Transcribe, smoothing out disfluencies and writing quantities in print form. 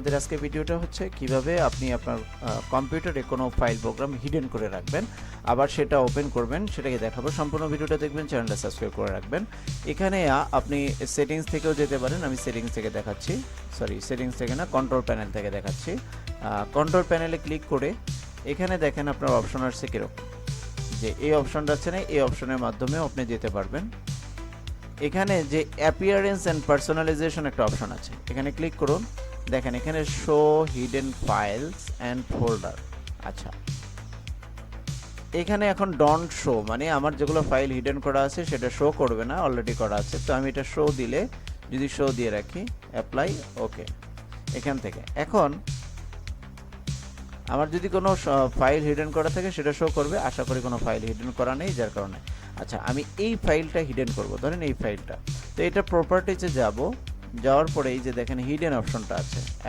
আমাদের আজকে ভিডিওটা হচ্ছে কিভাবে আপনি আপনার কম্পিউটারে কোনো ফাইল প্রোগ্রাম হিডেন করে রাখবেন, আবার সেটা ওপেন করবেন, সেটাকে দেখাবো। সম্পূর্ণ ভিডিওটা দেখবেন, চ্যানেলটা সাবস্ক্রাইব করে রাখবেন। এখানে আপনি সেটিংস থেকেও যেতে পারেন, আমি সেটিংস থেকে দেখাচ্ছি, সরি সেটিংস থেকে না, কন্ট্রোল প্যানেল থেকে দেখাচ্ছি। কন্ট্রোল প্যানেলে ক্লিক করে এখানে দেখেন আপনার অপশন আসছে কীরকম, যে এই অপশনটা আছে না, এই অপশনের মাধ্যমেও আপনি যেতে পারবেন। এখানে যে অ্যাপিয়ারেন্স অ্যান্ড পার্সোনালাইজেশন একটা অপশন আছে, এখানে ক্লিক করুন। দেখেন এখানে show hidden files and folder. আচ্ছা, এখানে এখন ডন্ট শো মানে আমার যেগুলো ফাইল হিডেন করা আছে সেটা শো করবে না, অলরেডি করা আছে। তো আমি এটা শো দিলে, যদি শো দিয়ে রাখি, অ্যাপ্লাই, ওকে। এখান থেকে এখন আমার যদি কোনো ফাইল হিডেন করা থাকে সেটা শো করবে। আশা করি কোনো ফাইল হিডেন করা নেই, যার কারণে। আচ্ছা, আমি এই ফাইলটা হিডেন করব, ধরেন এই ফাইলটা। তো এটা প্রপার্টিজে যাব, যাওয়ার পরে এই যে দেখেন হিডেন অপশনটা আছে,